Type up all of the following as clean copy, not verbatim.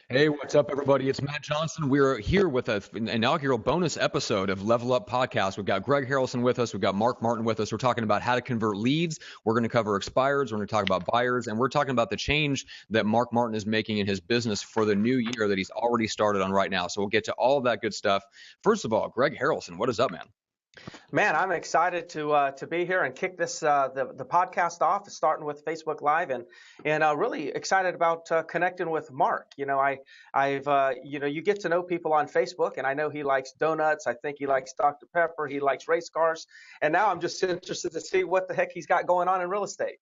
Hey, what's up, everybody? It's Matt Johnson. We're here with an inaugural bonus episode of Level Up Podcast. We've got Greg Harrelson with us. We've got Mark Martin with us. We're talking about how to convert leads. We're going to cover expireds. We're going to talk about buyers. And we're talking about the change that Mark Martin is making in his business for the new year that he's already started on right now. So we'll get to all of that good stuff. First of all, Greg Harrelson, what is up, man? Man, I'm excited to be here and kick this the podcast off, starting with Facebook Live, and really excited about connecting with Mark. I've you get to know people on Facebook, and I know he likes donuts. I think he likes Dr. Pepper. He likes race cars, and now I'm just interested to see what the heck he's got going on in real estate.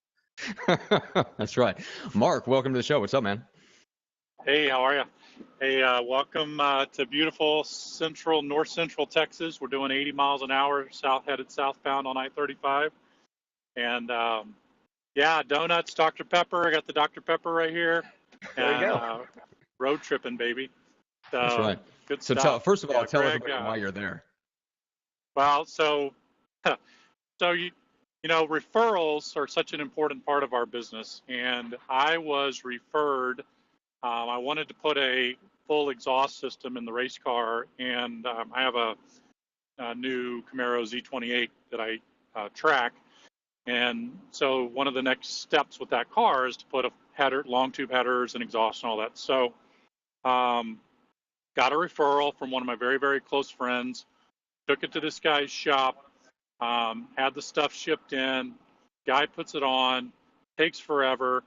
That's right. Mark, welcome to the show. What's up, man? Hey, how are you? Hey, welcome to beautiful north central Texas. We're doing 80 miles an hour, headed southbound on I-35. And yeah, donuts, Dr. Pepper. I got the Dr. Pepper right here. There you go. Road tripping, baby. So, That's right. Good So stuff. first of all, tell Greg, everybody why you're there. Well, so referrals are such an important part of our business. And I was referred. I wanted to put a full exhaust system in the race car, and I have a new Camaro Z28 that I track. And so one of the next steps with that car is to put a header, long tube headers and exhaust and all that. So got a referral from one of my very, very close friends, took it to this guy's shop, had the stuff shipped in, guy puts it on, takes forever,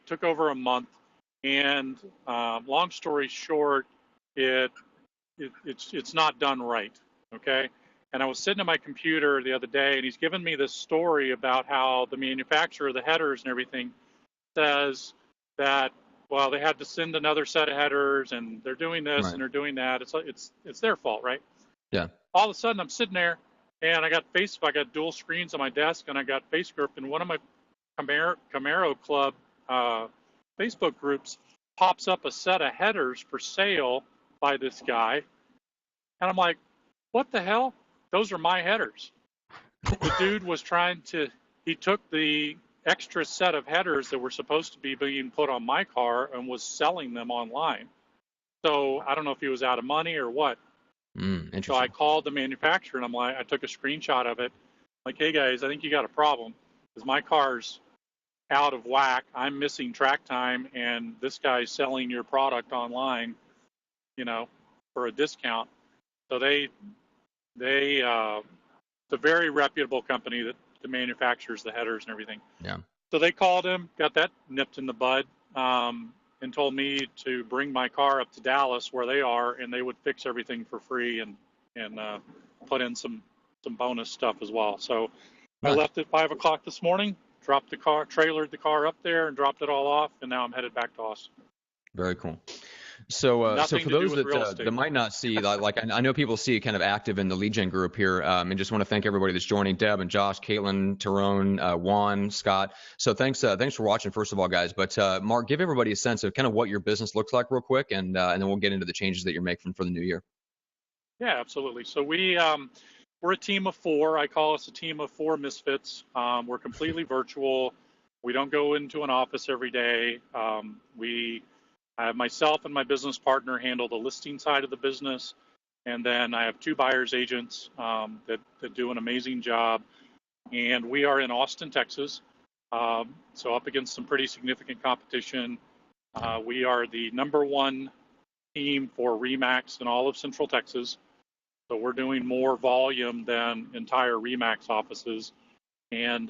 took over a month. And long story short, it's not done right, okay? And I was sitting at my computer the other day, and he's given me this story about how the manufacturer of the headers and everything says that, well, they had to send another set of headers, and they're doing this Right. and they're doing that. It's their fault, right? Yeah. All of a sudden, I'm sitting there, and I got dual screens on my desk, and I got Facebook, and one of my Camaro Club Facebook groups pops up a set of headers for sale by this guy. And I'm like, what the hell? Those are my headers. The dude was he took the extra set of headers that were supposed to be being put on my car and was selling them online. So I don't know if he was out of money or what. Interesting. So I called the manufacturer and I took a screenshot of it. Like, hey guys, I think you got a problem because my car's out of whack. I'm missing track time, and this guy's selling your product online, for a discount. So it's a very reputable company that manufactures the headers and everything. Yeah. So they called him, got that nipped in the bud, and told me to bring my car up to Dallas where they are, and they would fix everything for free and put in some bonus stuff as well. So Nice. I left at 5:00 this morning. Dropped the car, trailered the car up there, and dropped it all off, and now I'm headed back to Austin. Very cool. So for those that might not see, I know people see kind of active in the lead gen group here, and just want to thank everybody that's joining: Deb and Josh, Caitlin, Tyrone, Juan, Scott. So thanks for watching, first of all, guys. But Mark, give everybody a sense of kind of what your business looks like real quick, and then we'll get into the changes that you're making for the new year. Yeah, absolutely. So we're a team of four. I call us a team of four misfits. We're completely virtual. We don't go into an office every day. I have myself and my business partner handle the listing side of the business. And then I have two buyer's agents that do an amazing job. And we are in Austin, Texas. So up against some pretty significant competition. We are the #1 team for RE/MAX in all of Central Texas. So we're doing more volume than entire RE/MAX offices. And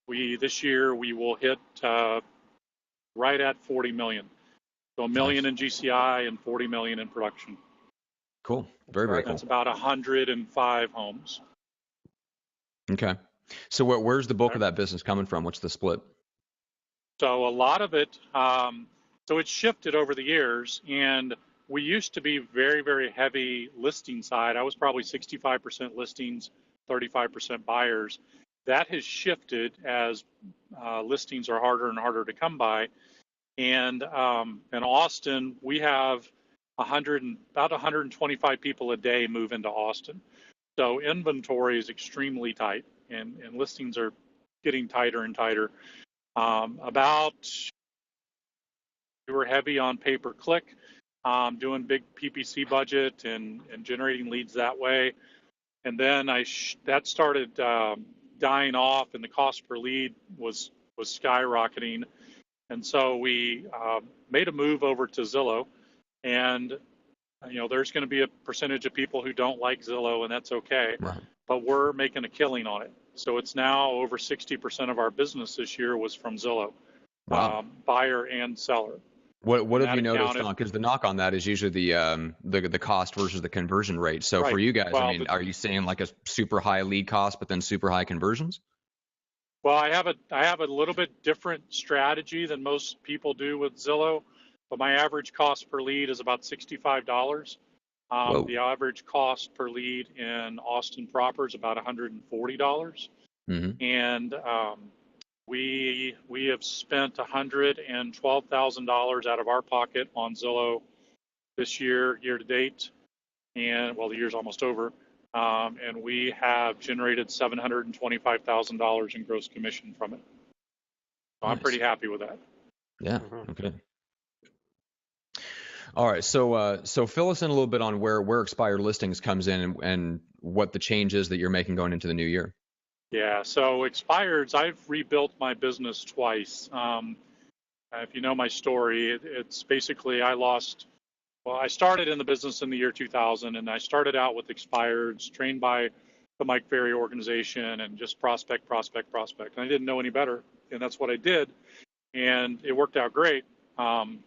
this year we will hit right at 40 million. So $1 million in GCI and 40 million in production. Cool. Very, very cool. That's about 105 homes. Okay. So where's the bulk of that business coming from? What's the split? So a lot of it, so it's shifted over the years, and we used to be very, very heavy listing side. I was probably 65% listings, 35% buyers. That has shifted as listings are harder and harder to come by. And in Austin, we have about 125 people a day move into Austin. So inventory is extremely tight, and listings are getting tighter and tighter. About we were heavy on pay-per-click, doing big PPC budget and generating leads that way. And then that started dying off, and the cost per lead was skyrocketing. And so we made a move over to Zillow, and there's going to be a percentage of people who don't like Zillow, and that's okay. Right. But we're making a killing on it. So it's now over 60% of our business this year was from Zillow, Wow. buyer and seller. What have you noticed accounted, on? Because the knock on that is usually the cost versus the conversion rate. So right. for you guys, Well, I mean, are you seeing like a super high lead cost, but then super high conversions? Well, I have a little bit different strategy than most people do with Zillow, but my average cost per lead is about $65. The average cost per lead in Austin proper is about $140. Mm-hmm. And we have spent $112,000 out of our pocket on Zillow this year to date, and well, the year's almost over. And we have generated $725,000 in gross commission from it. So Nice. I'm pretty happy with that. Yeah. Okay. All right. So fill us in a little bit on where expired listings comes in and what the changes that you're making going into the new year. Yeah. So expireds, I've rebuilt my business twice. If you know my story, it's basically I started in the business in the year 2000, and I started out with expireds, trained by the Mike Ferry organization, and just prospect. And I didn't know any better, and that's what I did, and it worked out great. And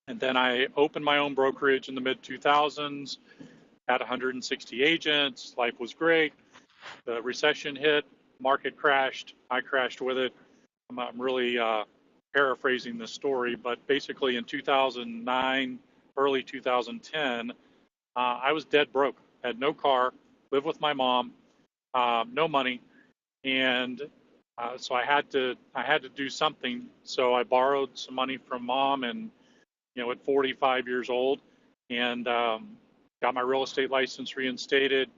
then I opened my own brokerage in the mid-2000s, had 160 agents. Life was great. The recession hit, market crashed. I crashed with it. I'm really paraphrasing this story, but basically in 2009, early 2010, I was dead broke. Had no car, lived with my mom, no money, and so I had to do something. So I borrowed some money from mom, and at 45 years old, and got my real estate license reinstated,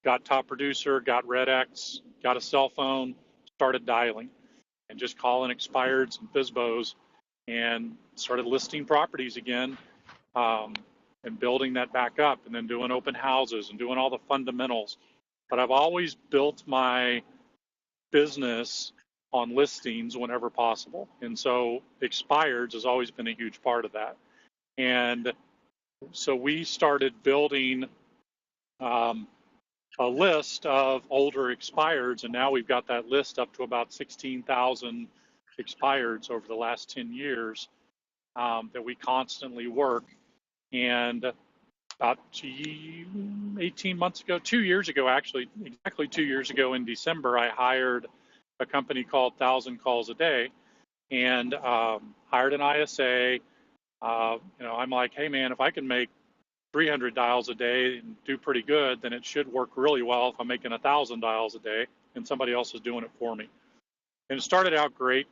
got Top Producer, got RedX, got a cell phone, started dialing, and just calling expireds and FSBOs, and started listing properties again. And building that back up, and then doing open houses and doing all the fundamentals. But I've always built my business on listings whenever possible. And so expireds has always been a huge part of that. And so we started building a list of older expireds, and now we've got that list up to about 16,000 expireds over the last 10 years that we constantly work. And about 18 months ago, 2 years ago, actually, exactly 2 years ago in December, I hired a company called 1,000 Calls a Day, and hired an ISA. I'm like, hey man, if I can make 300 dials a day and do pretty good, then it should work really well if I'm making 1,000 dials a day and somebody else is doing it for me. And it started out great.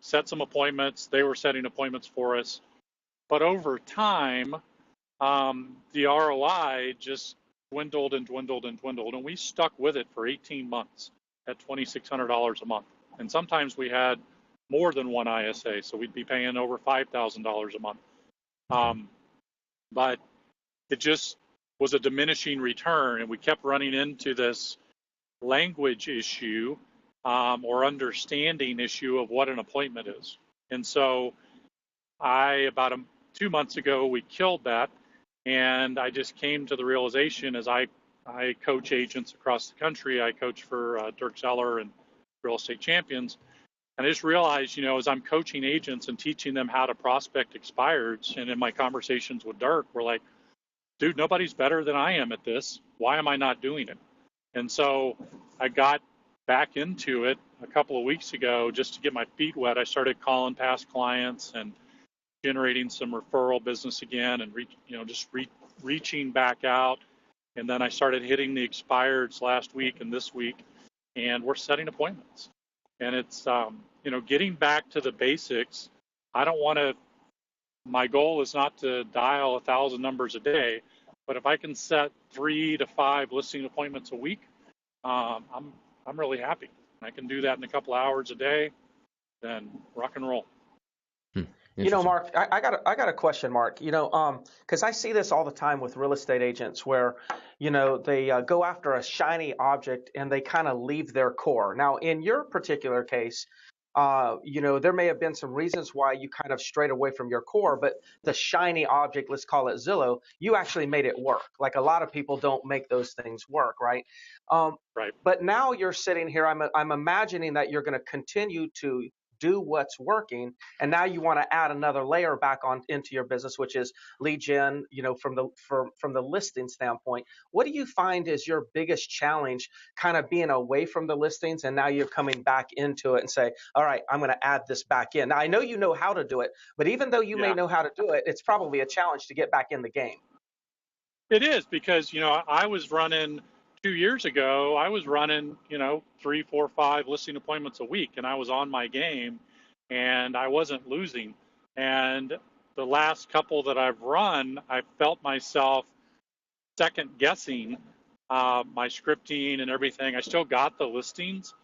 Set some appointments. They were setting appointments for us. But over time, the ROI just dwindled and dwindled and dwindled, and we stuck with it for 18 months at $2,600 a month. And sometimes we had more than one ISA, so we'd be paying over $5,000 a month. But it just was a diminishing return, and we kept running into this language issue or understanding issue of what an appointment is. And so about 2 months ago, we killed that, and I just came to the realization as I coach agents across the country. I coach for Dirk Zeller and Real Estate Champions, and I just realized, as I'm coaching agents and teaching them how to prospect expireds, and in my conversations with Dirk, we're like, dude, nobody's better than I am at this. Why am I not doing it? And so I got back into it a couple of weeks ago just to get my feet wet. I started calling past clients and generating some referral business again, and reaching back out. And then I started hitting the expireds last week and this week, and we're setting appointments. And it's getting back to the basics. My goal is not to dial 1,000 numbers a day, but if I can set 3 to 5 listing appointments a week, I'm really happy. I can do that in a couple hours a day, then rock and roll. Interesting. Mark, I got a question, Mark. Because I see this all the time with real estate agents where, they go after a shiny object and they kind of leave their core. Now, in your particular case, there may have been some reasons why you kind of strayed away from your core, but the shiny object, let's call it Zillow, you actually made it work. Like a lot of people don't make those things work, right? Um, Right. but now you're sitting here. I'm imagining that you're going to continue to do what's working, and now you want to add another layer back on into your business, which is lead gen. From the listing standpoint, what do you find is your biggest challenge, kind of being away from the listings, and now you're coming back into it and say, all right, I'm going to add this back in. Now I know you know how to do it, but even though you may Yeah. know how to do it, it's probably a challenge to get back in the game. It is because, I was running 2 years ago, I was running, 3, 4, 5 listing appointments a week, and I was on my game and I wasn't losing. And the last couple that I've run, I felt myself second guessing my scripting and everything. I still got the listings,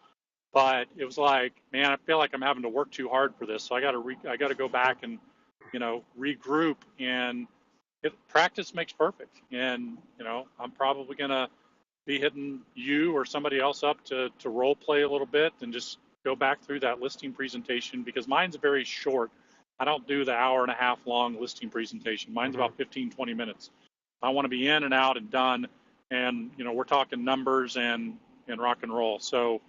but it was like, man, I feel like I'm having to work too hard for this. So I got to go back and, regroup, and practice makes perfect. And, I'm probably going to be hitting you or somebody else up to role play a little bit and just go back through that listing presentation, because mine's very short. I don't do the hour and a half long listing presentation. Mine's about 15, 20 minutes. I want to be in and out and done. And, we're talking numbers and rock and roll. So,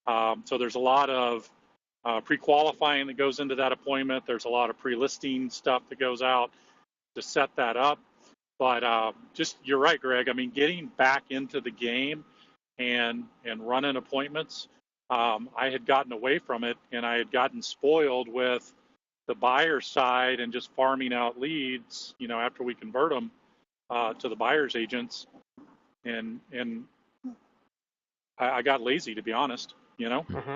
so there's a lot of pre-qualifying that goes into that appointment. There's a lot of pre-listing stuff that goes out to set that up. But just, you're right, Greg. I mean, getting back into the game and running appointments, I had gotten away from it, and I had gotten spoiled with the buyer side and just farming out leads, after we convert them to the buyer's agents. And I got lazy, to be honest. Well,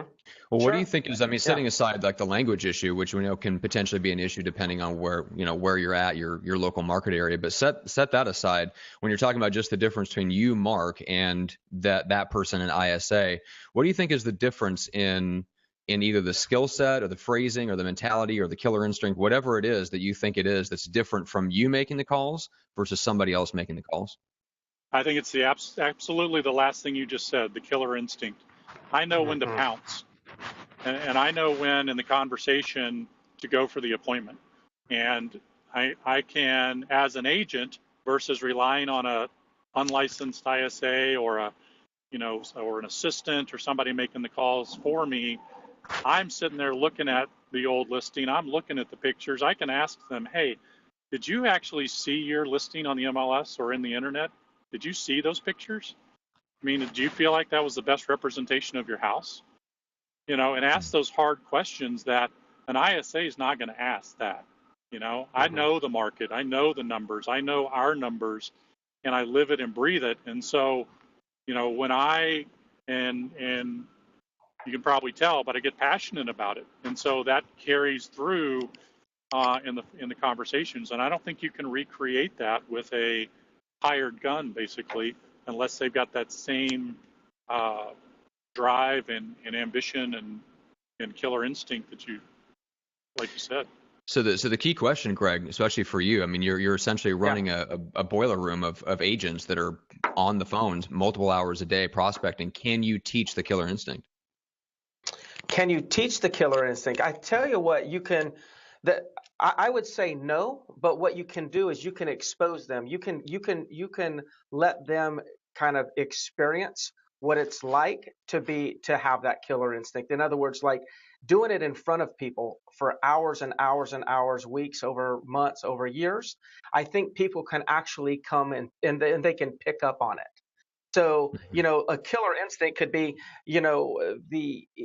what do you think is, setting aside like the language issue, which we know can potentially be an issue depending on where you're at, your local market area, but set that aside. When you're talking about just the difference between you, Mark, and that person in ISA, what do you think is the difference in either the skill set or the phrasing or the mentality or the killer instinct, whatever it is that you think it is that's different from you making the calls versus somebody else making the calls? I think it's absolutely the last thing you just said, the killer instinct. I know when to pounce, and I know when in the conversation to go for the appointment. And I can, as an agent, versus relying on a unlicensed ISA or or an assistant or somebody making the calls for me, I'm sitting there looking at the old listing. I'm looking at the pictures. I can ask them, hey, did you actually see your listing on the MLS or in the internet? Did you see those pictures? I mean, do you feel like that was the best representation of your house? And ask those hard questions that an ISA is not going to ask that. I know the market, I know the numbers, I know our numbers, and I live it and breathe it. And so, when I, and you can probably tell, but I get passionate about it. And so that carries through in the conversations. And I don't think you can recreate that with a hired gun, basically, unless they've got that same drive and ambition and killer instinct that you, like you said. So the key question, Greg, especially for you, you're essentially running a boiler room of agents that are on the phones multiple hours a day prospecting. Can you teach the killer instinct? Can you teach the killer instinct? I tell you what, you can. I would say no, but what you can do is you can expose them. You can let them kind of experience what it's like to have that killer instinct. In other words, like doing it in front of people for hours and hours and hours, weeks, over months, over years. I think people can actually come and they can pick up on it. So, a killer instinct could be,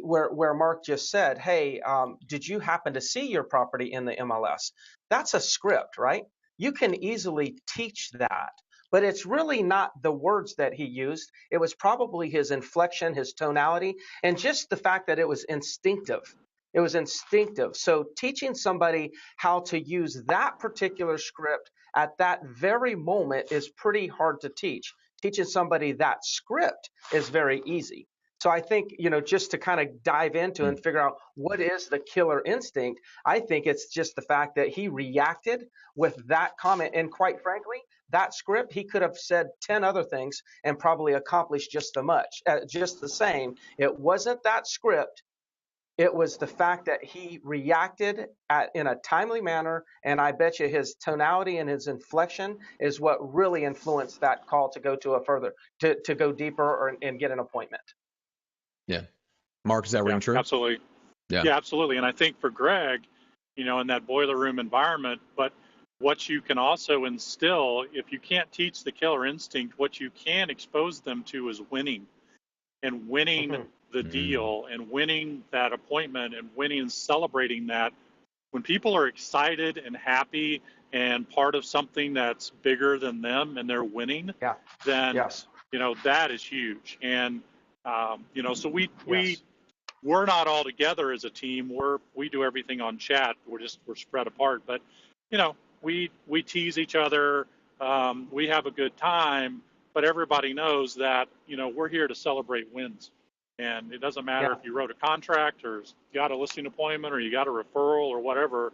where Mark just said, hey, did you happen to see your property in the MLS? That's a script, right? You can easily teach that, but it's really not the words that he used. It was probably his inflection, his tonality, and just the fact that it was instinctive. It was instinctive. So teaching somebody how to use that particular script at that very moment is pretty hard to teach. Teaching somebody that script is very easy. So I think, just to kind of dive into and figure out what is the killer instinct, I think it's just the fact that he reacted with that comment. And quite frankly, that script, he could have said 10 other things and probably accomplished just the same. It wasn't that script. It was the fact that he reacted in a timely manner, and I bet you his tonality and his inflection is what really influenced that call to go to go deeper and get an appointment. Yeah. Mark, is that ring true? Absolutely. Yeah, absolutely. And I think for Greg, in that boiler room environment, but what you can also instill, if you can't teach the killer instinct, what you can expose them to is winning, and winning the deal, and winning that appointment, and winning and celebrating that. When people are excited and happy and part of something that's bigger than them, and they're winning, then that is huge. And so we're not all together as a team. We do everything on chat. We're spread apart, but we tease each other. We have a good time, but everybody knows that we're here to celebrate wins. And it doesn't matter if you wrote a contract or got a listing appointment or you got a referral or whatever.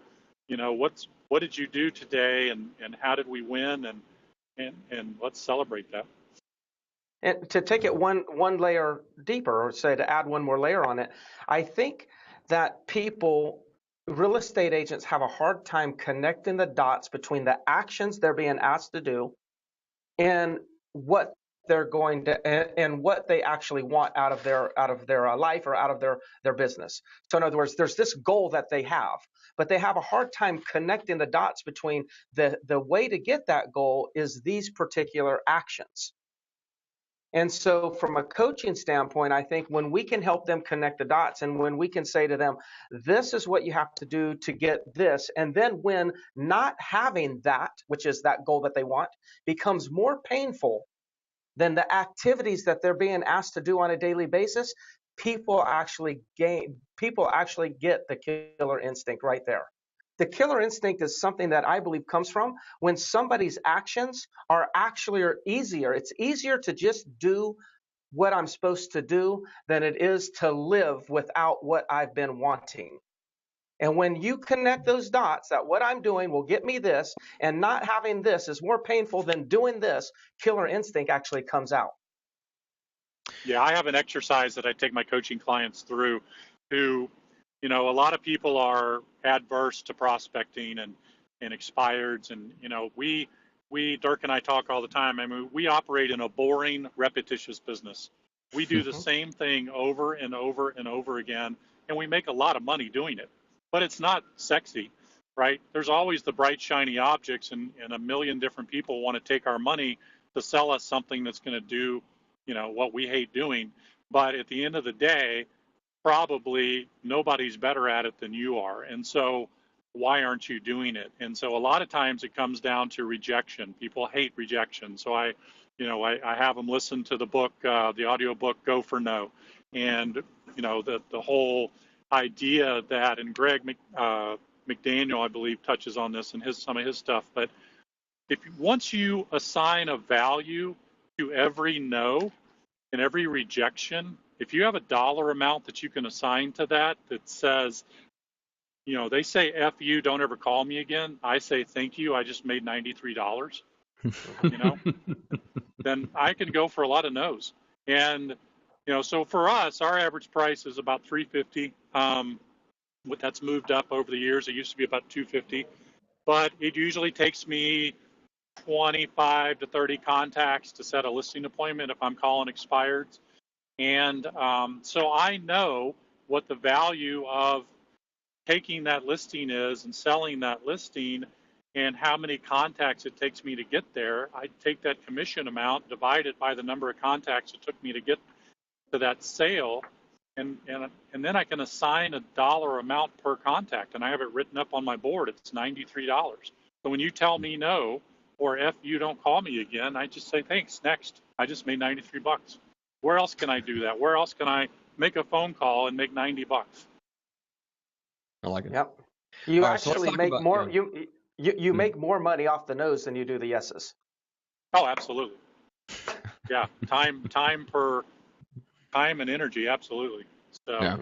What did you do today, and how did we win, and let's celebrate that. And to take it one layer deeper, or say to add one more layer on it, I think that real estate agents have a hard time connecting the dots between the actions they're being asked to do and what they're going to and what they actually want out of their life or out of their business. So in other words, there's this goal that they have, but they have a hard time connecting the dots between the way to get that goal is these particular actions. And so from a coaching standpoint, I think when we can help them connect the dots, and when we can say to them, this is what you have to do to get this, and then when not having that, which is that goal that they want, becomes more painful than the activities that they're being asked to do on a daily basis, people actually get the killer instinct right there. The killer instinct is something that I believe comes from when somebody's actions are easier. It's easier to just do what I'm supposed to do than it is to live without what I've been wanting. And when you connect those dots, that what I'm doing will get me this, and not having this is more painful than doing this, killer instinct actually comes out. Yeah, I have an exercise that I take my coaching clients through who, a lot of people are adverse to prospecting and expireds. And, we, Dirk and I talk all the time. I mean, we operate in a boring, repetitious business. We do the same thing over and over and over again, and we make a lot of money doing it. But it's not sexy, right? There's always the bright, shiny objects, and a million different people want to take our money to sell us something that's going to do, what we hate doing. But at the end of the day, probably nobody's better at it than you are. And so why aren't you doing it? And so a lot of times it comes down to rejection. People hate rejection. So I have them listen to the book, the audio book, Go for No. And, the whole idea that, and Greg McDaniel, I believe, touches on this in some of his stuff, but once you assign a value to every no and every rejection, if you have a dollar amount that you can assign to that says, they say F you, don't ever call me again, I say thank you, I just made $93, then I can go for a lot of no's. And so for us, our average price is about $350. That's moved up over the years. It used to be about $250, but it usually takes me 25 to 30 contacts to set a listing appointment if I'm calling expireds. And so I know what the value of taking that listing is and selling that listing, and how many contacts it takes me to get there. I take that commission amount, divide it by the number of contacts it took me to get to that sale, and then I can assign a dollar amount per contact, and I have it written up on my board. It's $93. So when you tell me no, or F you, don't call me again, I just say thanks, next. I just made $93. Where else can I do that? Where else can I make a phone call and make $90? I like it. Yep. You actually make more. You make more money off the no's than you do the yeses. Oh, absolutely. Yeah, time per Time and energy, absolutely. So, Yeah.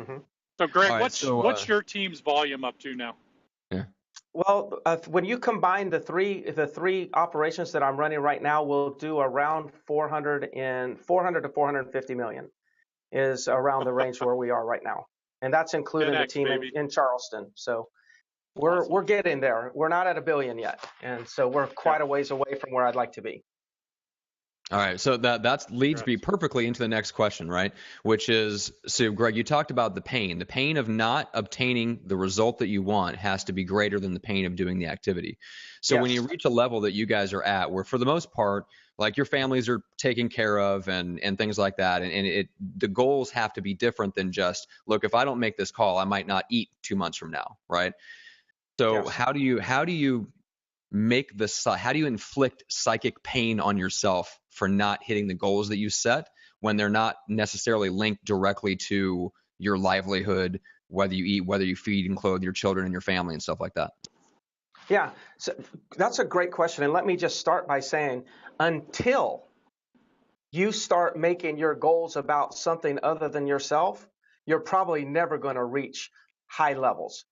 so Greg, All right, what's your team's volume up to now? Yeah. Well, when you combine the three operations that I'm running right now, we'll do around 400 to 450 million is around the range where we are right now, and that's including the 10X, team baby. in Charleston. So we're Awesome. getting there. We're not at $1 billion yet, and so we're quite a ways away from where I'd like to be. All right, so that leads me perfectly into the next question, right? Which is, so Greg, you talked about the pain. The pain of not obtaining the result that you want has to be greater than the pain of doing the activity. So when you reach a level that you guys are at, where for the most part, like your families are taken care of and things like that, and the goals have to be different than just, look, if I don't make this call, I might not eat 2 months from now, right? So how do you how do you inflict psychic pain on yourself for not hitting the goals that you set when they're not necessarily linked directly to your livelihood, whether you eat, whether you feed and clothe your children and your family and stuff like that? Yeah, so that's a great question. And let me just start by saying, until you start making your goals about something other than yourself, you're probably never going to reach high levels.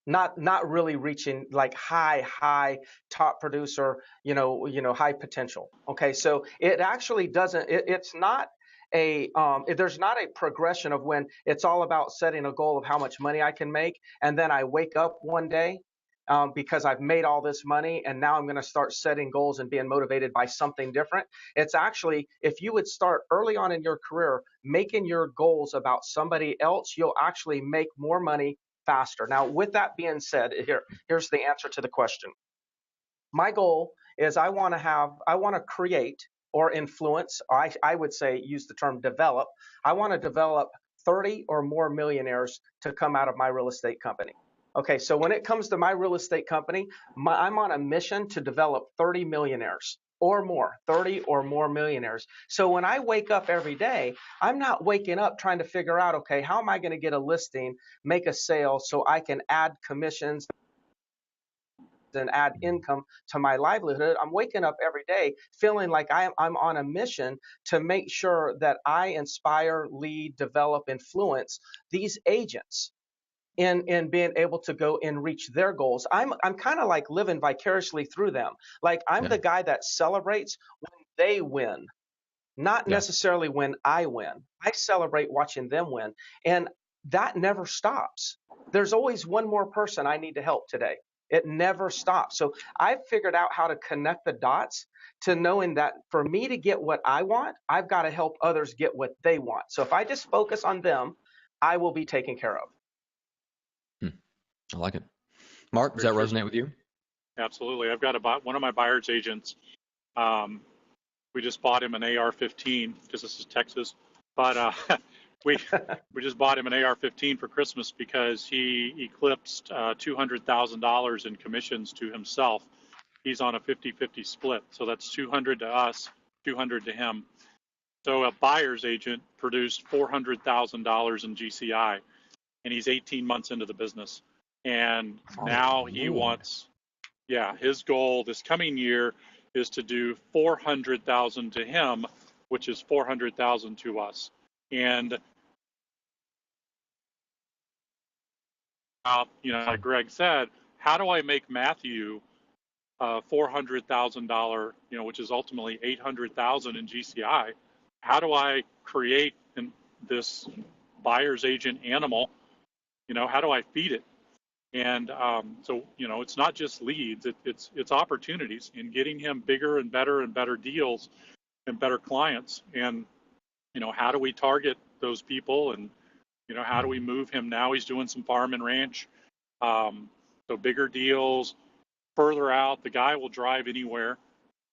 Not really reaching like high top producer, high potential. Okay, so it actually doesn't. It's not there's not a progression of when it's all about setting a goal of how much money I can make, and then I wake up one day because I've made all this money, and now I'm going to start setting goals and being motivated by something different. It's actually, if you would start early on in your career making your goals about somebody else, you'll actually make more money faster. Now, with that being said, here's the answer to the question. My goal is I want to create or influence, or I would say use the term develop. I want to develop 30 or more millionaires to come out of my real estate company. Okay, so when it comes to my real estate company, I'm on a mission to develop 30 millionaires or more, 30 or more millionaires. So when I wake up every day, I'm not waking up trying to figure out, okay, how am I going to get a listing, make a sale so I can add commissions and add income to my livelihood. I'm waking up every day feeling like I'm on a mission to make sure that I inspire, lead, develop, influence these agents in being able to go and reach their goals. I'm kind of like living vicariously through them. Like I'm the guy that celebrates when they win, not necessarily when I win. I celebrate watching them win. And that never stops. There's always one more person I need to help today. It never stops. So I've figured out how to connect the dots to knowing that for me to get what I want, I've got to help others get what they want. So if I just focus on them, I will be taken care of. I like it. Mark, does that resonate with you? Absolutely. I've got one of my buyer's agents. We just bought him an AR-15 because this is Texas, but we just bought him an AR-15 for Christmas because he eclipsed $200,000 in commissions to himself. He's on a 50-50 split, so that's 200 to us, 200 to him. So a buyer's agent produced $400,000 in GCI, and he's 18 months into the business. And now he wants, his goal this coming year is to do 400,000 to him, which is 400,000 to us. And like Greg said, how do I make Matthew $400,000, which is ultimately 800,000 in GCI? How do I create this buyer's agent animal? How do I feed it? And so, it's not just leads, it's opportunities in getting him bigger and better deals and better clients. And, how do we target those people? And, how do we move him? Now he's doing some farm and ranch. So bigger deals, further out, the guy will drive anywhere.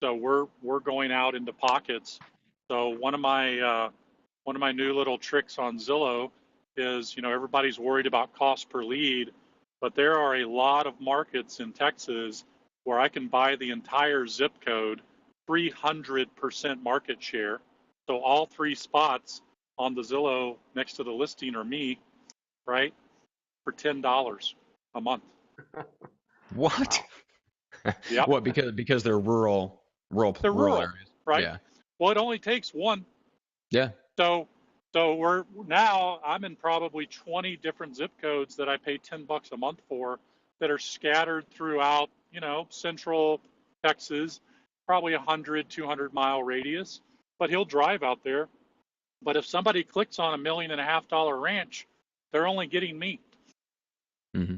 So we're going out into pockets. So one of my new little tricks on Zillow is, everybody's worried about cost per lead, but there are a lot of markets in Texas where I can buy the entire zip code, 300% market share. So all 3 spots on the Zillow next to the listing are me, right? For $10 a month. What? Yep. What? Because they're rural They're rural areas, right? Yeah. Well, it only takes one. Yeah. So So I'm in probably 20 different zip codes that I pay $10 a month for that are scattered throughout, central Texas, probably 100, 200-mile radius. But he'll drive out there. But if somebody clicks on $1.5 million ranch, they're only getting me. Mm-hmm.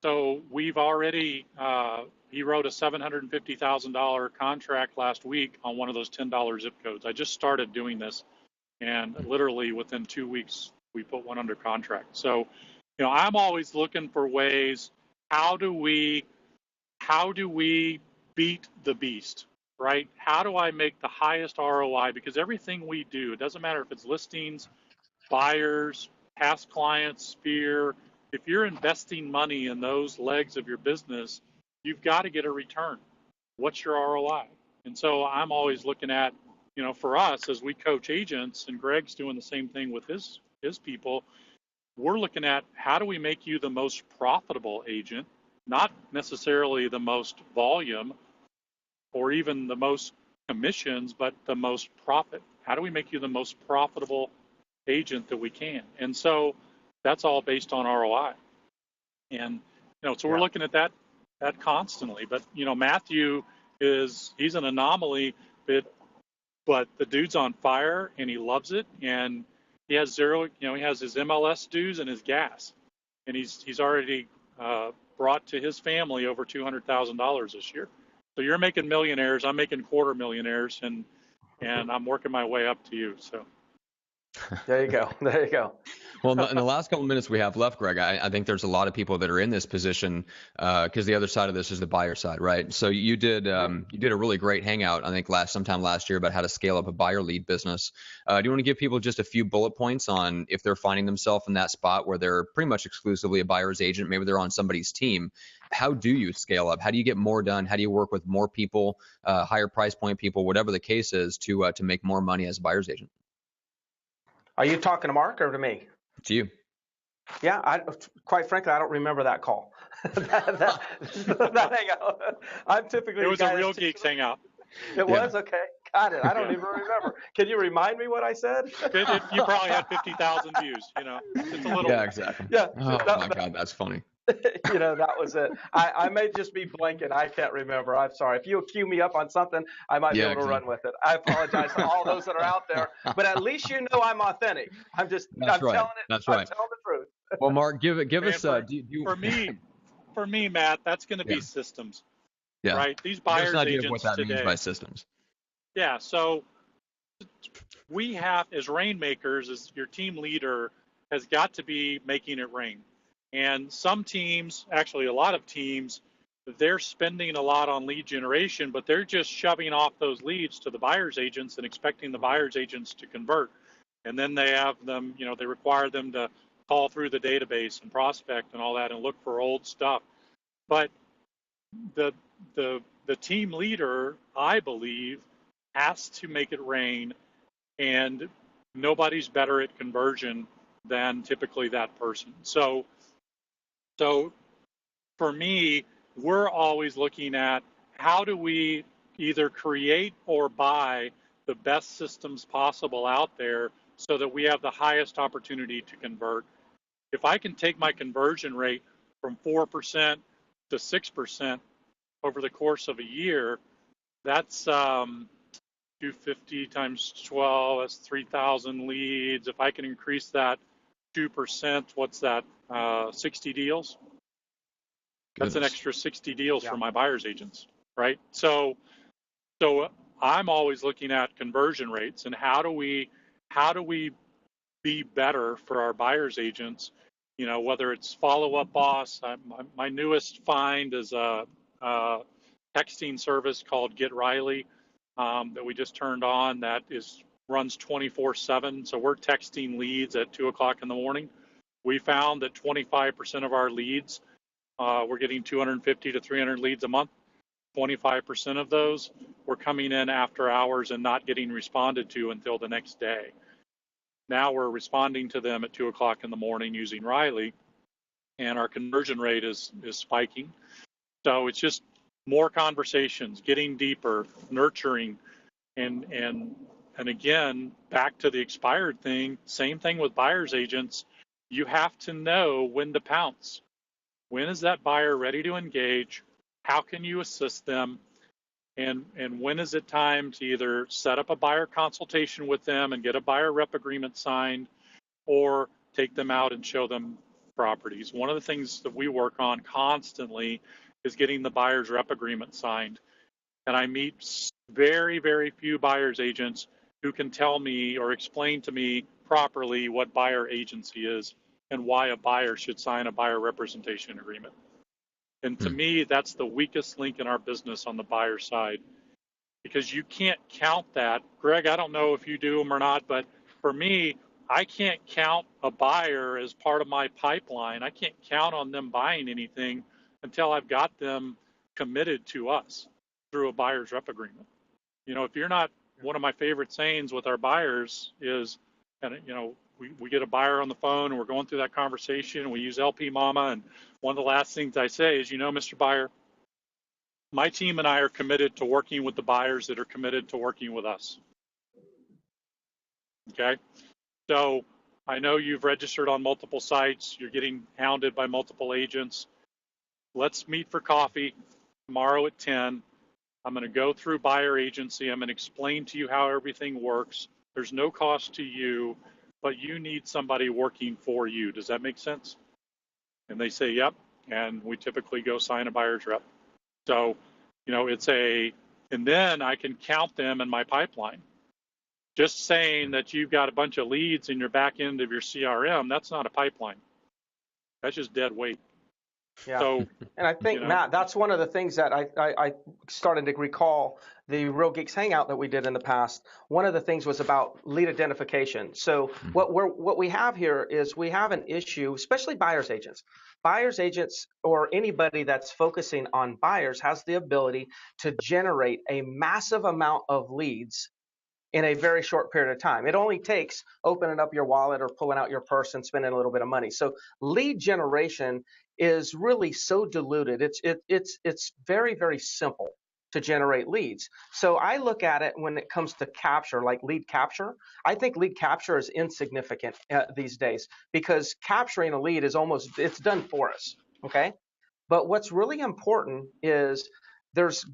So we've already, he wrote a $750,000 contract last week on one of those $10 zip codes. I just started doing this, and literally within 2 weeks, we put one under contract. So, I'm always looking for ways, how do we beat the beast, right? How do I make the highest ROI? Because everything we do, it doesn't matter if it's listings, buyers, past clients, Sphere, if you're investing money in those legs of your business, you've got to get a return. What's your ROI? And so I'm always looking at, for us as we coach agents, and Greg's doing the same thing with his people, we're looking at how do we make you the most profitable agent, not necessarily the most volume or even the most commissions, but the most profit. How do we make you the most profitable agent that we can? And so that's all based on ROI. And, so we're looking at that constantly. But, Matthew he's an anomaly, but the dude's on fire and he loves it. And he has zero, he has his MLS dues and his gas. And he's already brought to his family over $200,000 this year. So you're making millionaires, I'm making quarter millionaires, and I'm working my way up to you. So there you go. Well, in the last couple of minutes we have left, Greg, I think there's a lot of people that are in this position because the other side of this is the buyer side, right? So you did a really great hangout, I think sometime last year, about how to scale up a buyer lead business. Do you want to give people just a few bullet points on if they're finding themselves in that spot where they're pretty much exclusively a buyer's agent, maybe they're on somebody's team? How do you scale up? How do you get more done? How do you work with more people, higher price point people, whatever the case is, to make more money as a buyer's agent? Are you talking to Mark or to me? To you. Yeah, quite frankly, I don't remember that call. that hangout. I'm typically. It was a Real Geeks hangout. It was? Okay. Got it. I don't even remember. Can you remind me what I said? You probably had 50,000 views. It's a little. Yeah, exactly. Yeah. Oh my God, that's funny. That was it. I may just be blanking. I can't remember. I'm sorry. If you cue me up on something, I might be able to run with it. I apologize to all those that are out there, but at least I'm authentic. I'm telling it. That's right. I'm telling the truth. Well, Mark, give us for me, Matt, that's going to be systems. Yeah. Right. These buyers agents what that today. means by systems. Yeah. So we have, as rainmakers, as your team leader, has got to be making it rain. And some teams, actually a lot of teams, they're spending a lot on lead generation, but they're just shoving off those leads to the buyer's agents and expecting the buyer's agents to convert. And then they have them, they require them to call through the database and prospect and all that and look for old stuff. But the team leader, I believe, has to make it rain, and nobody's better at conversion than typically that person. So for me, we're always looking at how do we either create or buy the best systems possible out there so that we have the highest opportunity to convert. If I can take my conversion rate from 4% to 6% over the course of a year, that's 250 times 12, that's 3,000 leads. If I can increase that 2%, what's that, 60 deals? That's an extra 60 deals for my buyer's agents, right? So I'm always looking at conversion rates and how do we be better for our buyer's agents, whether it's Follow-Up Boss. My newest find is a texting service called Get Riley that we just turned on that runs 24/7. So we're texting leads at 2 o'clock in the morning. We found that 25% of our leads, we're getting 250 to 300 leads a month. 25% of those were coming in after hours and not getting responded to until the next day. Now we're responding to them at 2 o'clock in the morning using Riley, and our conversion rate is spiking. So it's just more conversations, getting deeper, nurturing, and And again, back to the expired thing, same thing with buyer's agents. You have to know when to pounce. When is that buyer ready to engage? How can you assist them? And when is it time to either set up a buyer consultation with them and get a buyer rep agreement signed, or take them out and show them properties? One of the things that we work on constantly is getting the buyer's rep agreement signed. And I meet very, very few buyer's agents who can tell me or explain to me properly what buyer agency is and why a buyer should sign a buyer representation agreement. And to me, that's the weakest link in our business on the buyer side, because you can't count that. Greg, I don't know if you do them or not, but for me, I can't count a buyer as part of my pipeline. I can't count on them buying anything until I've got them committed to us through a buyer's rep agreement. You know, if you're not, one of my favorite sayings with our buyers is, and you know, we get a buyer on the phone and we're going through that conversation and we use LP Mama, and one of the last things I say is, you know, Mr. Buyer, my team and I are committed to working with the buyers that are committed to working with us. Okay, so I know you've registered on multiple sites, you're getting hounded by multiple agents. Let's meet for coffee tomorrow at 10. I'm going to go through buyer agency. I'm going to explain to you how everything works. There's no cost to you, but you need somebody working for you. Does that make sense? And they say, yep. And we typically go sign a buyer's rep. So, you know, and then I can count them in my pipeline. Just saying that you've got a bunch of leads in your back end of your CRM, that's not a pipeline. That's just dead weight. Yeah. So, and I think, Matt, that's one of the things that I started to recall the Real Geeks Hangout that we did in the past. One of the things was about lead identification. So what we have here is we have an issue, especially buyer's agents. Buyer's agents, or anybody that's focusing on buyers, has the ability to generate a massive amount of leads in a very short period of time. It only takes opening up your wallet or pulling out your purse and spending a little bit of money. So lead generation is really so diluted. It's very, very simple to generate leads. So I look at it when it comes to capture, like lead capture. I think lead capture is insignificant these days, because capturing a lead is it's done for us, okay? But what's really important is there's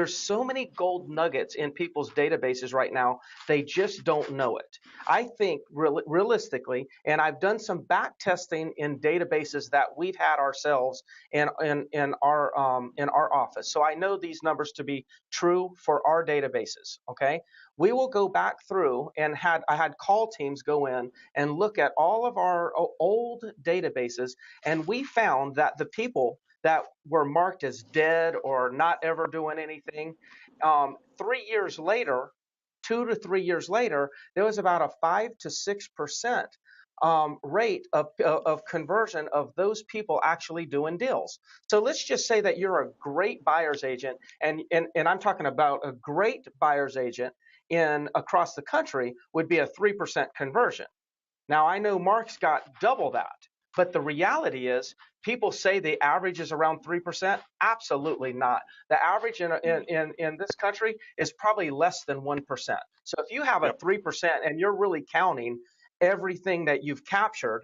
so many gold nuggets in people's databases right now, they just don't know it. I think realistically, and I've done some back testing in databases that we've had ourselves in our office. So I know these numbers to be true for our databases, okay? We will go back through and I had call teams go in and look at all of our old databases, and we found that the people that were marked as dead or not ever doing anything, 3 years later, 2 to 3 years later, there was about a 5 to 6% rate of conversion of those people actually doing deals. So let's just say that you're a great buyer's agent, and I'm talking about a great buyer's agent across the country would be a 3% conversion. Now, I know Mark's got double that, but the reality is people say the average is around 3%. Absolutely not. The average in this country is probably less than 1%. So if you have a 3% and you're really counting everything that you've captured,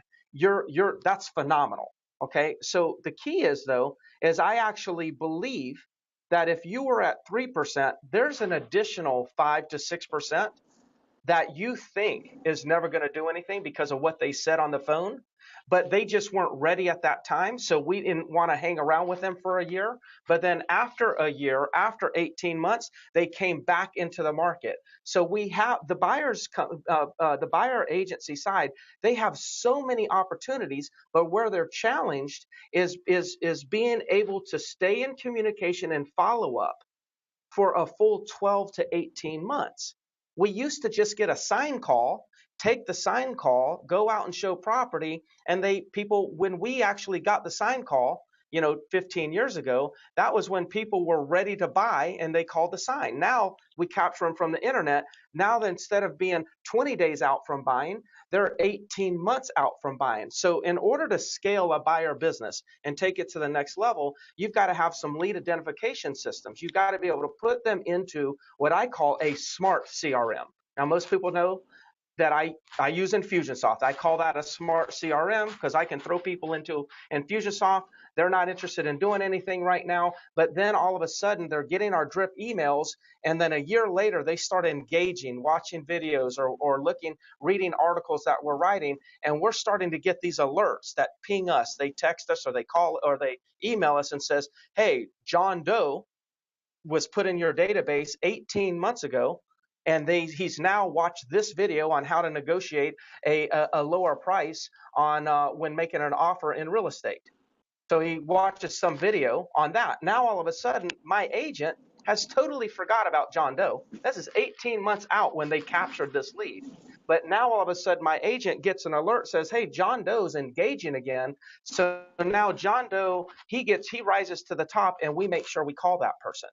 that's phenomenal. Okay. So the key is, though, is I actually believe that if you were at 3%, there's an additional 5 to 6% that you think is never going to do anything because of what they said on the phone, but they just weren't ready at that time. So we didn't want to hang around with them for a year. But then after a year, after 18 months, they came back into the market. So we have the the buyer agency side, they have so many opportunities, but where they're challenged is being able to stay in communication and follow up for a full 12 to 18 months. We used to just get a sign call, take the sign call, go out and show property, and when we actually got the sign call, 15 years ago, that was when people were ready to buy and they called the sign. Now we capture them from the internet. Now, instead of being 20 days out from buying, they're 18 months out from buying. So in order to scale a buyer business and take it to the next level, you've got to have some lead identification systems. You've got to be able to put them into what I call a smart CRM. Now, most people know that I use Infusionsoft. I call that a smart CRM because I can throw people into Infusionsoft. They're not interested in doing anything right now, but then all of a sudden they're getting our drip emails, and then a year later they start engaging, watching videos or reading articles that we're writing, and we're starting to get these alerts that ping us. They text us or they call or they email us and says, "Hey, John Doe was put in your database 18 months ago, and he's now watched this video on how to negotiate a lower price on when making an offer in real estate." So he watches some video on that. Now all of a sudden, my agent has totally forgot about John Doe. This is 18 months out when they captured this lead. But now all of a sudden, my agent gets an alert, says, "Hey, John Doe's engaging again." So now John Doe, he rises to the top, and we make sure we call that person.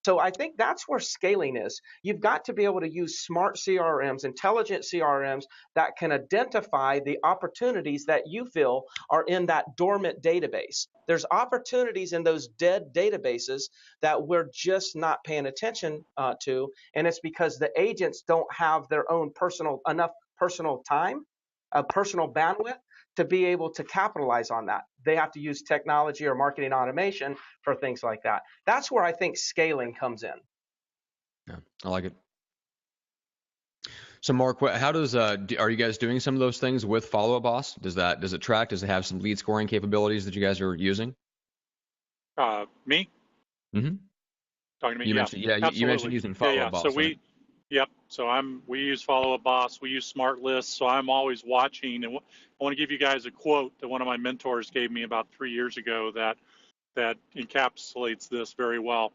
So I think that's where scaling is. You've got to be able to use smart CRMs, intelligent CRMs that can identify the opportunities that you feel are in that dormant database. There's opportunities in those dead databases that we're just not paying attention to, and it's because the agents don't have their own enough personal time, personal bandwidth to be able to capitalize on that. They have to use technology or marketing automation for things like that. That's where I think scaling comes in. Yeah, I like it. So Mark, how does are you guys doing some of those things with Follow Up Boss? Does it track? Does it have some lead scoring capabilities that you guys are using? Me? Mm-hmm. Talking to me? You Yeah, mentioned, you mentioned using Follow Up Boss. So we use Follow Up Boss. We use Smart Lists. So I'm always watching, and I want to give you guys a quote that one of my mentors gave me about 3 years ago that encapsulates this very well.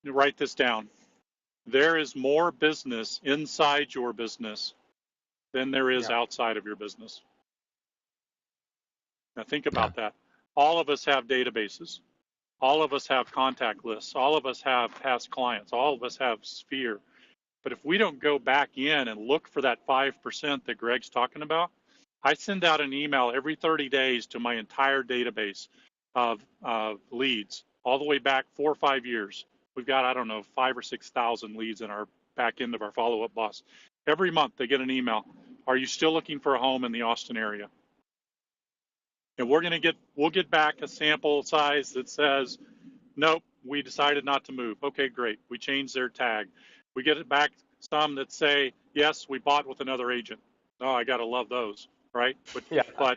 Write this down. There is more business inside your business than there is outside of your business. Now think about that. All of us have databases. All of us have contact lists. All of us have past clients. All of us have Sphere. But if we don't go back in and look for that 5% that Greg's talking about, I send out an email every 30 days to my entire database of leads, all the way back 4 or 5 years. We've got, 5,000 or 6,000 leads in our back end of our Follow Up Boss. Every month they get an email. Are you still looking for a home in the Austin area? And we'll get back a sample size that says, nope, we decided not to move. Okay, great. We changed their tag. We get it back some that say, yes, we bought with another agent. Oh, I got to love those, right? But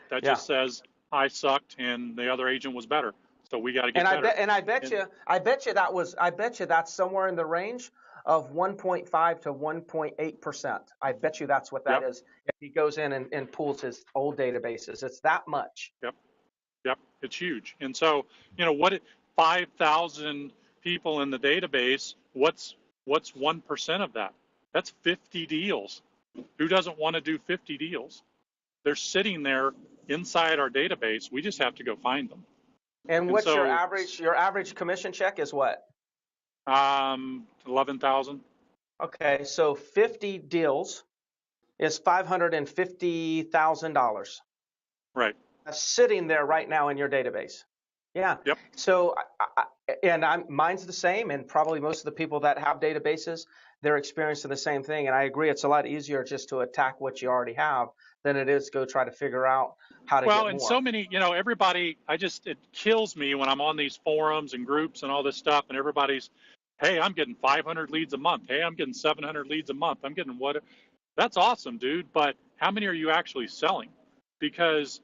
that just says I sucked and the other agent was better. So we got to get better. I bet you that's somewhere in the range of 1.5 to 1.8%. I bet you that's what that is. If he goes in and pulls his old databases, it's that much. Yep. It's huge. And so, 5,000 people in the database, what's 1% of that? That's 50 deals. Who doesn't want to do 50 deals? They're sitting there inside our database. We just have to go find them. And what's your average commission check is what? 11,000. Okay, so 50 deals is $550,000. Right. That's sitting there right now in your database. Yeah. Yep. So, mine's the same, and probably most of the people that have databases, they're experiencing the same thing. And I agree, it's a lot easier just to attack what you already have than it is to go try to figure out how to get more. Well, and so many, everybody, it kills me when I'm on these forums and groups and all this stuff, and everybody's, hey, I'm getting 500 leads a month. Hey, I'm getting 700 leads a month. I'm getting what? That's awesome, dude. But how many are you actually selling? Because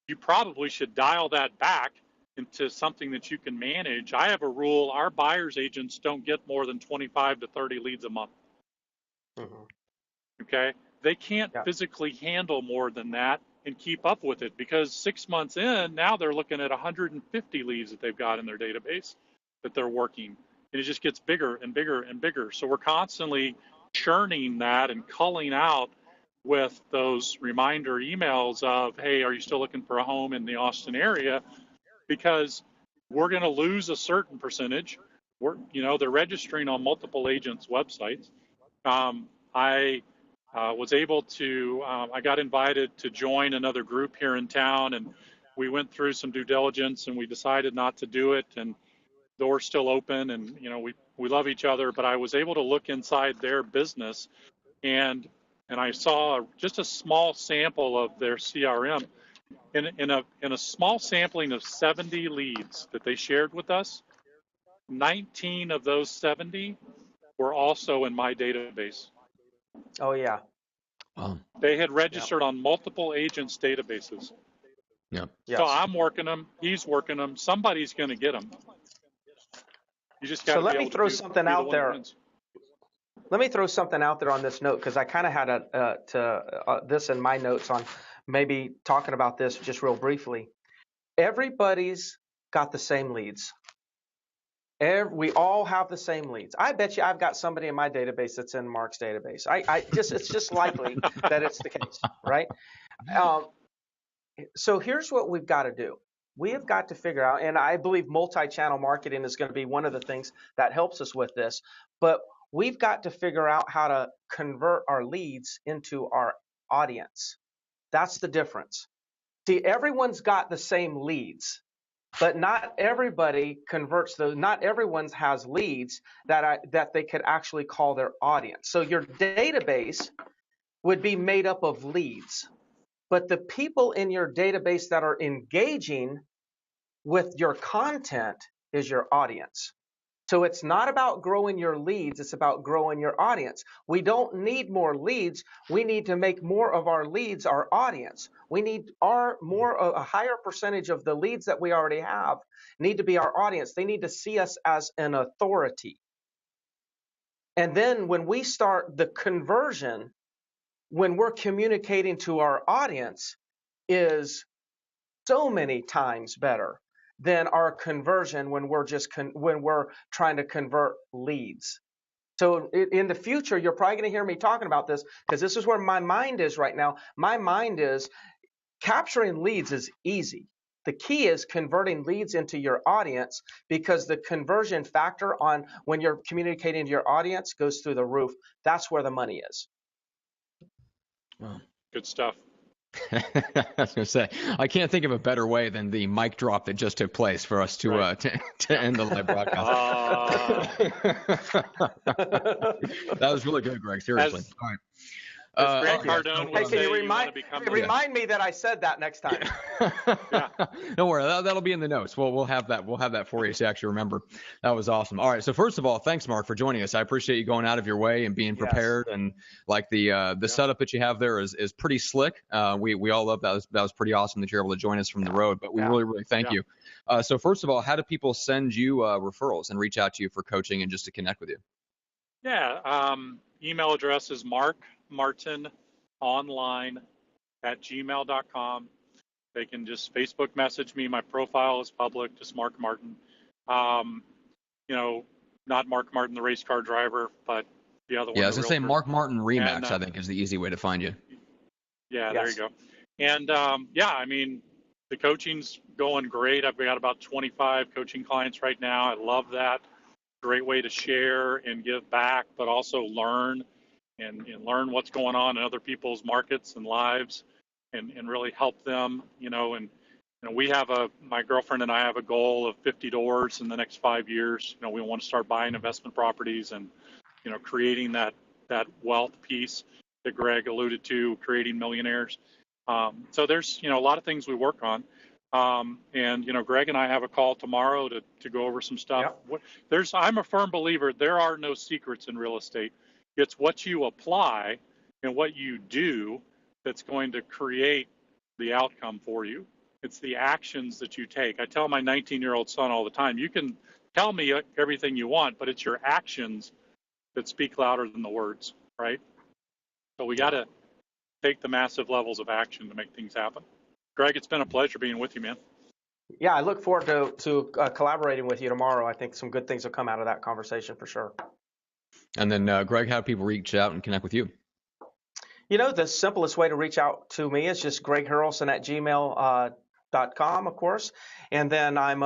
you probably should dial that back into something that you can manage. I have a rule: our buyers agents don't get more than 25 to 30 leads a month. Mm-hmm. Okay? They can't physically handle more than that and keep up with it, because 6 months in, now they're looking at 150 leads that they've got in their database that they're working. And it just gets bigger and bigger and bigger. So we're constantly churning that and culling out with those reminder emails of, hey, are you still looking for a home in the Austin area? Because we're going to lose a certain percentage. They're registering on multiple agents' websites. I was able to, I got invited to join another group here in town, and we went through some due diligence and we decided not to do it. And door's still open, and we love each other. But I was able to look inside their business, and I saw just a small sample of their CRM. In a small sampling of 70 leads that they shared with us, 19 of those 70 were also in my database. Oh yeah. They had registered on multiple agents' databases. Yeah. Yes. So I'm working them. He's working them. Somebody's going to get them. You just got to So let be me able throw to something be the out one that there. wins. Let me throw something out there on this note, because I kind of had this in my notes on maybe talking about this just real briefly. Everybody's got the same leads. We all have the same leads. I bet you I've got somebody in my database that's in Mark's database. It's just likely that it's the case, right? So here's what we've got to do. We have got to figure out, and I believe multi-channel marketing is going to be one of the things that helps us with this, but we've got to figure out how to convert our leads into our audience. That's the difference. See, everyone's got the same leads, but not everybody converts those. Not everyone has leads that they could actually call their audience. So your database would be made up of leads, but the people in your database that are engaging with your content is your audience. So it's not about growing your leads, it's about growing your audience. We don't need more leads. We need to make more of our leads our audience. We need a higher percentage of the leads that we already have need to be our audience. They need to see us as an authority. And then when we start the conversion, when we're communicating to our audience, is so many times better than our conversion when we're trying to convert leads. So in the future, you're probably going to hear me talking about this, because this is where my mind is right now. My mind is capturing leads is easy. The key is converting leads into your audience, because the conversion factor on when you're communicating to your audience goes through the roof. That's where the money is. Wow. Good stuff. I was going to say, I can't think of a better way than the mic drop that just took place for us to to end the live broadcast. That was really good, Greg. Seriously. All right. As Grant Cardone would say, remind me that I said that next time. Yeah. Don't worry, that'll be in the notes. We'll have that. We'll have that for you to actually remember. That was awesome. All right. So first of all, thanks, Mark, for joining us. I appreciate you going out of your way and being prepared. Yes. And like the setup that you have there is pretty slick. We all love that. That was pretty awesome that you're able to join us from the road. But we really thank you. So first of all, how do people send you referrals and reach out to you for coaching and just to connect with you? Yeah. Email address is markmartinonline@gmail.com. They can just Facebook message me. My profile is public, just Mark Martin. Not Mark Martin, the race car driver, but the other one. Yeah, I was going to say Mark Martin Remax, I think, is the easy way to find you. Yeah, yes. There you go. And the coaching's going great. I've got about 25 coaching clients right now. I love that. Great way to share and give back, but also learn and learn what's going on in other people's markets and lives, and really help them. We have my girlfriend and I have a goal of 50 doors in the next 5 years. We want to start buying investment properties and creating that wealth piece that Greg alluded to, creating millionaires. So there's a lot of things we work on. Greg and I have a call tomorrow to go over some stuff. Yep. I'm a firm believer there are no secrets in real estate. It's what you apply and what you do that's going to create the outcome for you. It's the actions that you take. I tell my 19-year-old son all the time, you can tell me everything you want, but it's your actions that speak louder than the words, right? So we got to take the massive levels of action to make things happen. Greg, it's been a pleasure being with you, man. Yeah, I look forward to collaborating with you tomorrow. I think some good things will come out of that conversation for sure. And then, Greg, how do people reach out and connect with you? The simplest way to reach out to me is just gregharrelson@gmail.com. livelihood.com, of course. And then I'm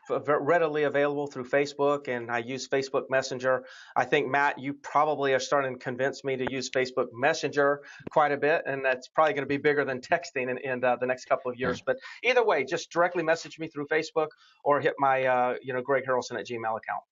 readily available through Facebook, and I use Facebook Messenger. I think, Matt, you probably are starting to convince me to use Facebook Messenger quite a bit, and that's probably going to be bigger than texting in the next couple of years. But either way, just directly message me through Facebook or hit my GregHarrelson@gmail account.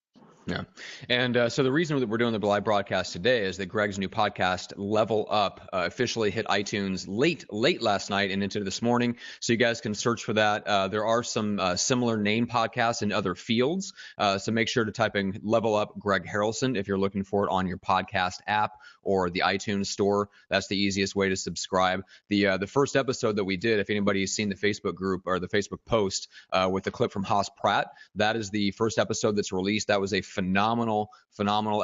Yeah. And so the reason that we're doing the live broadcast today is that Greg's new podcast, Level Up, officially hit iTunes late last night and into this morning. So you guys can search for that. There are some similar name podcasts in other fields. So make sure to type in Level Up Greg Harrelson if you're looking for it on your podcast app or the iTunes store. That's the easiest way to subscribe. The first episode that we did, if anybody's seen the Facebook group or the Facebook post with the clip from Haas Pratt, that is the first episode that's released. That was a phenomenal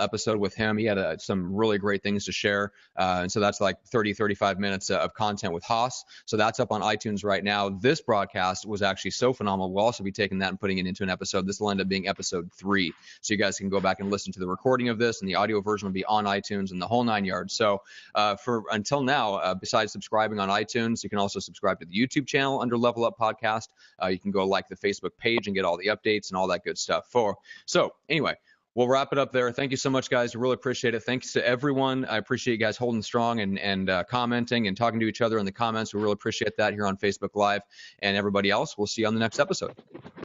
episode with him. He had some really great things to share. And so that's like 35 minutes of content with Haas. So that's up on iTunes right now. This broadcast was actually so phenomenal. We'll also be taking that and putting it into an episode. This will end up being episode 3. So you guys can go back and listen to the recording of this, and the audio version will be on iTunes and the whole 9 yards. So until now, besides subscribing on iTunes, you can also subscribe to the YouTube channel under Level Up Podcast. You can go like the Facebook page and get all the updates and all that good stuff. So anyway, we'll wrap it up there. Thank you so much, guys. Really appreciate it. Thanks to everyone. I appreciate you guys holding strong and commenting and talking to each other in the comments. We really appreciate that here on Facebook Live. And everybody else, we'll see you on the next episode.